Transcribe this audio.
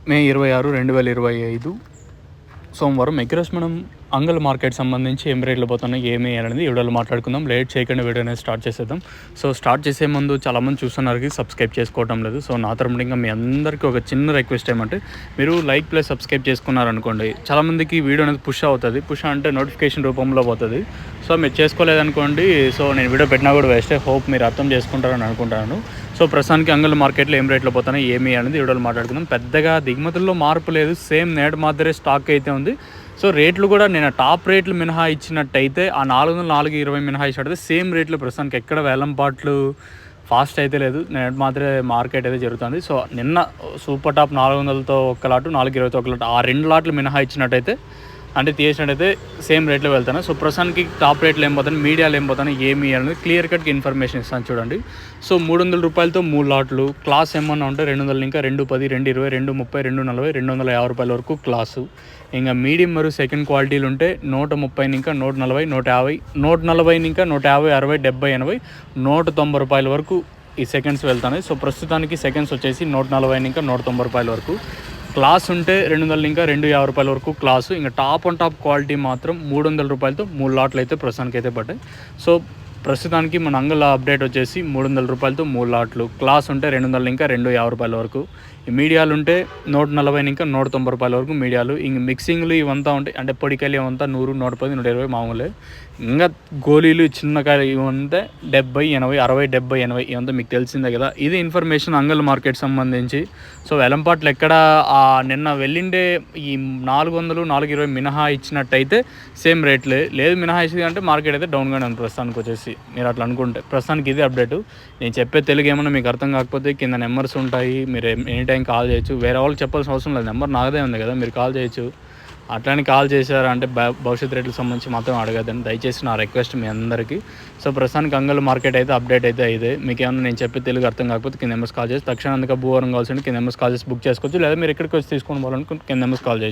మే 26, 2025 సోమవారం. ఈరోజు మనం అంగల్ మార్కెట్ సంబంధించి ఏం రేట్లు పోతున్నాయి, ఏమి అనేది వీడియోలో మాట్లాడుకుందాం. లేట్ చేయకుండా వీడియో అనేది స్టార్ట్ చేసేద్దాం. సో స్టార్ట్ చేసే ముందు చాలామంది చూస్తున్నారు సబ్స్క్రైబ్ చేసుకోవడం లేదు. సో నా తరపున ఇంకా మీ అందరికీ ఒక చిన్న రిక్వెస్ట్ ఏమంటే, మీరు లైక్ ప్లస్ సబ్స్క్రైబ్ చేసుకున్నారనుకోండి, చాలామందికి వీడియో అనేది పుష్ అవుతుంది. పుష్ అంటే నోటిఫికేషన్ రూపంలో పోతుంది. సో మీరు చేసుకోలేదనుకోండి, సో నేను వీడియో పెట్టినా కూడా వేస్తే. హోప్ మీరు అర్థం చేసుకుంటారని అనుకుంటాను. సో ప్రస్తుతానికి అంగల్ మార్కెట్లో ఏం రేట్లో పోతున్నాయి, ఏమి అనేది వీడియోలో మాట్లాడుకుందాం. పెద్దగా దిగుమతుల్లో మార్పు లేదు, సేమ్ నేడు మాదిరే స్టాక్ అయితే ఉంది. సో రేట్లు కూడా నేను టాప్ రేట్లు మినహా ఇచ్చినట్టయితే, ఆ 400-420 మినహా ఇచ్చినట్టయితే సేమ్ రేట్లు ప్రస్తుతానికి ఎక్కడ వేలంపాట్లు ఫాస్ట్ అయితే లేదు. నేడు మాత్రమే మార్కెట్ అయితే జరుగుతుంది. సో నిన్న సూపర్ టాప్ 400తో ఒక లాటు, 420తో ఒక లాటు, ఆ 2 లాట్లు మినహా ఇచ్చినట్టయితే అంటే తీసినట్టయితే సేమ్ రేట్లో వెళ్తాను. సో ప్రస్తుతానికి టాప్ రేట్లు ఏం పోతాను, మీడియాలు ఏం పోతాను, ఏమి అనేది క్లియర్ కట్గా ఇన్ఫర్మేషన్ ఇస్తాను చూడండి. సో 300 రూపాయలతో 3 లాట్లు, క్లాస్ ఏమన్నా ఉంటే 200 ఇంకా 210, 220, 230, 240, 250 రూపాయల వరకు క్లాసు. ఇంకా మీడియం మరియు సెకండ్ క్వాలిటీలు ఉంటే 130 ఇంకా 140, 150, 140 ఇంకా 150, 60, 70, 80, 190 రూపాయల వరకు ఈ సెకండ్స్ వెళ్తాయి. సో ప్రస్తుతానికి సెకండ్స్ వచ్చేసి 140 ఇంకా 190 రూపాయల వరకు. క్లాస్ ఉంటే 200 ఇంకా 250 రూపాయల వరకు క్లాసు. ఇంకా టాప్ అండ్ టాప్ క్వాలిటీ మాత్రం 300 రూపాయలతో 3 లాట్లు అయితే ప్రస్తుతానికి అయితే పడ్డాయి. సో ప్రస్తుతానికి మన అంగల్ అప్డేట్ వచ్చేసి 300 రూపాయలతో 3 లాట్లు, క్లాస్ ఉంటే 200 ఇంకా 250 రూపాయల వరకు. ఈ మీడియాలు ఉంటే 140 ఇంకా 190 రూపాయల వరకు మీడియాలు. ఇంక మిక్సింగ్లు ఇవంతా ఉంటాయి, అంటే పొడికాయలు ఇవంతా 100, 110, 120 మామూలే. ఇంకా గోళీలు చిన్నకాయలు ఇవంతా 70, 80, 60, 70, 80 ఇవంతా మీకు తెలిసిందే కదా. ఇది ఇన్ఫర్మేషన్ అంగల్ మార్కెట్ సంబంధించి. సో వెలంపాట్లు ఎక్కడ నిన్న వెళ్ళిండే ఈ 400, 420 మినహా ఇచ్చినట్టయితే సేమ్ రేట్లే. లేదు మినహా ఇచ్చింది అంటే మార్కెట్ అయితే డౌన్గానే ఉంది ప్రస్తుతానికి వచ్చేసి, మీరు అట్లా అనుకుంటే. ప్రస్తుతానికి ఇది అప్డేట్. నేను చెప్పే తెలుగు ఏమన్నా మీకు అర్థం కాకపోతే కింద నెంబర్స్ ఉంటాయి, మీరు ఎనీ టైం కాల్ చేయొచ్చు. వేరే వాళ్ళకి చెప్పాల్సిన అవసరం లేదు, నెంబర్ నాదే ఉంది కదా, మీరు కాల్ చేయొచ్చు. అట్లానే కాల్ చేశారంటే భవిష్యత్ రేట్లకు సంబంధించి మాత్రం అడగద్దని దయచేసి నా రిక్వెస్ట్ మీ అందరికీ. సో ప్రస్తుతానికి అంగల్ మార్కెట్ అయితే అప్డేట్ అయితే ఇదే. మీకు ఏమన్నా నేను చెప్పే తెలుగు అర్థం కాకపోతే కింద నెంబర్స్ కాల్ చేసి, తక్షణం అందుకే భూవరం కావాల్సి కింద నెంబర్స్ కాల్ చేసి బుక్ చేసుకోవచ్చు. లేదా మీరు ఎక్కడికి వచ్చి తీసుకొని పోవాలనుకుంటే కింద నెంబర్స్ కాల్ చేయొచ్చు.